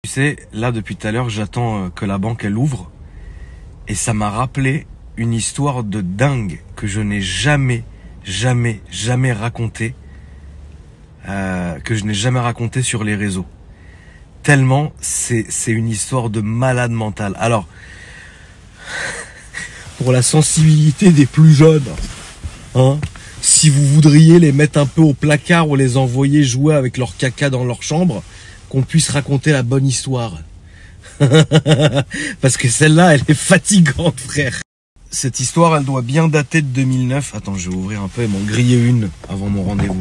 Tu sais, là depuis tout à l'heure, j'attends que la banque elle ouvre et ça m'a rappelé une histoire de dingue que je n'ai jamais racontée, sur les réseaux. Tellement c'est une histoire de malade mental. Alors, pour la sensibilité des plus jeunes, hein, si vous voudriez les mettre un peu au placard ou les envoyer jouer avec leur caca dans leur chambre, qu'on puisse raconter la bonne histoire. Parce que celle-là, elle est fatigante, frère. Cette histoire, elle doit bien dater de 2009. Attends, je vais ouvrir un peu et m'en griller une avant mon rendez-vous.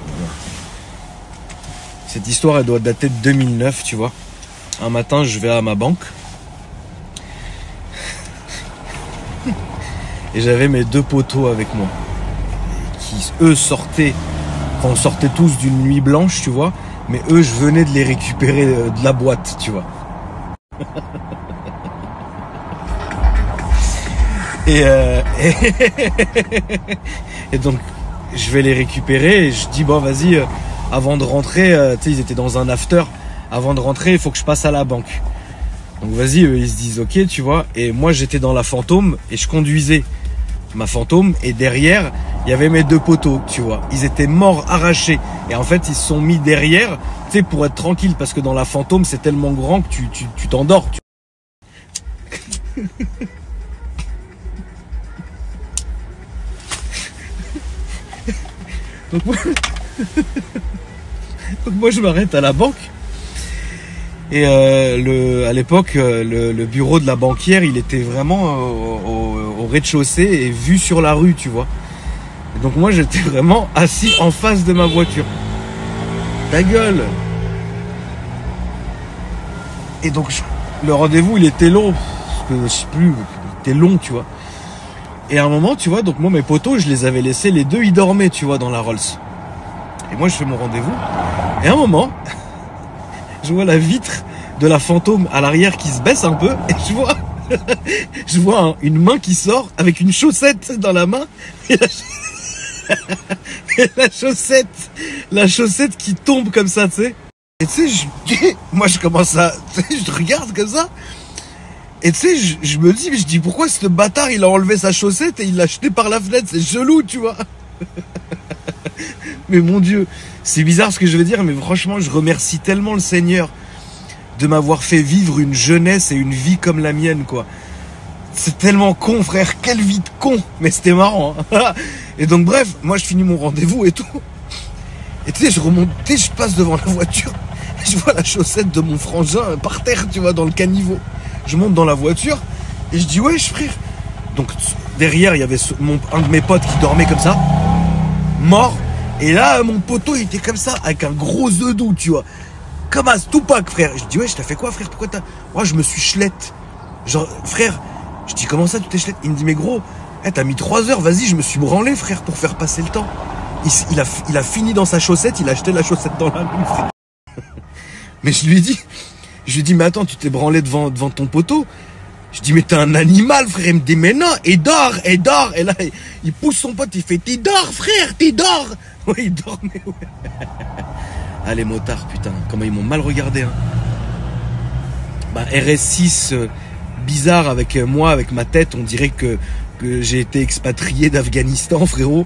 Voilà. Cette histoire, elle doit dater de 2009, tu vois. Un matin, je vais à ma banque. Et j'avais mes deux potos avec moi. Qui, eux, sortaient... Enfin, on sortait tous d'une nuit blanche, tu vois. Mais eux, je venais de les récupérer de la boîte, tu vois. Et donc, je vais les récupérer et je dis, bon, vas-y, avant de rentrer, tu sais, ils étaient dans un after. Avant de rentrer, il faut que je passe à la banque. Donc, vas-y, ils se disent, ok, tu vois. Et moi, j'étais dans la Fantôme et je conduisais ma Fantôme. Et derrière, il y avait mes deux potos, tu vois. Ils étaient morts, arrachés. Et en fait, ils se sont mis derrière, tu sais, pour être tranquille. Parce que dans la Fantôme, c'est tellement grand que tu t'endors. Donc moi je m'arrête à la banque et à l'époque le bureau de la banquière il était vraiment au rez-de-chaussée et vu sur la rue, tu vois. Et donc moi j'étais vraiment assis en face de ma voiture. Ta gueule. Et donc le rendez-vous il était long, parce que je sais plus, il était long, tu vois. Et à un moment, tu vois, donc moi, mes potos, je les avais laissés, les deux, ils dormaient, tu vois, dans la Rolls. Et moi, je fais mon rendez-vous. Et à un moment, je vois la vitre de la Fantôme à l'arrière qui se baisse un peu. Et je vois une main qui sort avec une chaussette dans la main. Et la chaussette qui tombe comme ça, tu sais. Et tu sais, moi, je commence à... Tu sais, je regarde comme ça. Et tu sais, je me dis, pourquoi ce bâtard, il a enlevé sa chaussette et il l'a jetée par la fenêtre, c'est chelou, tu vois. Mais mon Dieu, c'est bizarre ce que je veux dire, mais franchement, je remercie tellement le Seigneur de m'avoir fait vivre une jeunesse et une vie comme la mienne, quoi. C'est tellement con, frère, quelle vie de con, mais c'était marrant, hein. Et donc bref, moi je finis mon rendez-vous et tout. Et tu sais, je remonte, tu sais, je passe devant la voiture, et je vois la chaussette de mon frangin par terre, tu vois, dans le caniveau. Je monte dans la voiture et je dis wesh frère. Donc derrière il y avait un de mes potes qui dormait comme ça, mort. Et là mon poteau il était comme ça avec un gros œuf doux, tu vois, comme un Tupac, frère. Je dis wesh, t'as fait quoi frère, pourquoi t'as... Moi je me suis chlette. Genre frère, je dis comment ça tu t'es chlette? Il me dit mais gros, t'as mis 3 heures, vas-y, je me suis branlé frère pour faire passer le temps. Il a fini dans sa chaussette, il a acheté la chaussette dans la rue, frère. Mais je lui ai dit, mais attends, tu t'es branlé devant ton poteau? Je dis, mais t'es un animal, frère. Il me dit, mais non, et dors. Et là, il pousse son pote, il fait, t'es dors, frère, t'es dors. Ouais, il dormait, ouais. Ah, les motards, putain, comment ils m'ont mal regardé, hein. Bah, RS6, bizarre avec moi, avec ma tête, on dirait que j'ai été expatrié d'Afghanistan, frérot.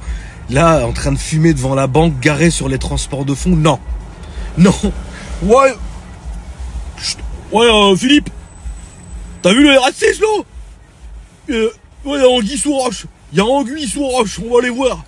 Là, en train de fumer devant la banque, garé sur les transports de fond, non. Non. Ouais. Ouais, Philippe, t'as vu le RS6 là? Ouais, il y a Anguille sous roche. Il y a Anguille sous roche, on va aller voir.